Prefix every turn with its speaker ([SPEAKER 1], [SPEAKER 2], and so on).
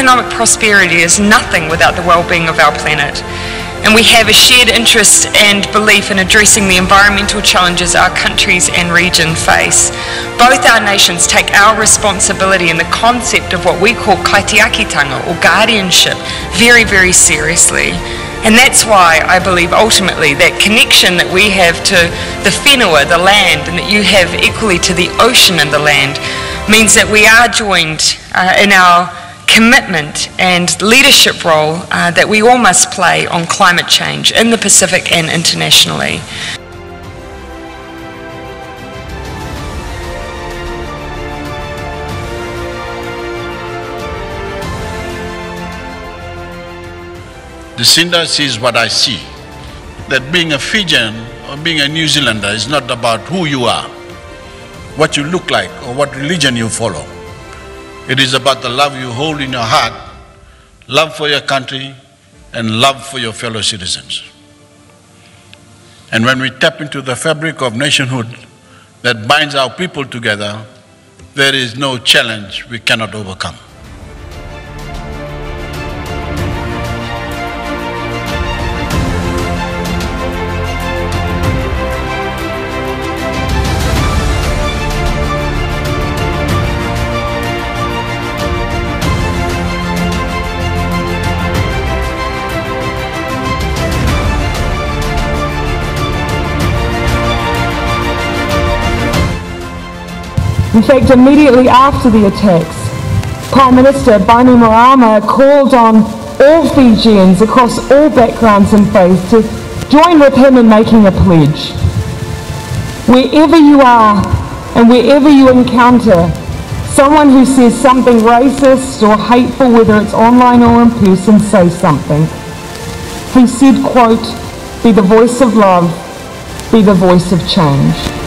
[SPEAKER 1] economic prosperity is nothing without the well-being of our planet. And we have a shared interest and belief in addressing the environmental challenges our countries and region face. Both our nations take our responsibility in the concept of what we call kaitiakitanga, or guardianship, very, very seriously. And that's why I believe ultimately that connection that we have to the whenua, the land, and that you have equally to the ocean and the land, means that we are joined in our commitment and leadership role that we all must play on climate change in the Pacific and internationally.
[SPEAKER 2] Jacinda sees what I see, that being a Fijian or being a New Zealander is not about who you are, what you look like, or what religion you follow. It is about the love you hold in your heart, love for your country, and love for your fellow citizens. And when we tap into the fabric of nationhood that binds our people together, there is no challenge we cannot overcome.
[SPEAKER 3] In fact, immediately after the attacks, Prime Minister Bainimarama called on all Fijians across all backgrounds and faiths to join with him in making a pledge. Wherever you are and wherever you encounter someone who says something racist or hateful, whether it's online or in person, say something. He said, quote, "Be the voice of love, be the voice of change."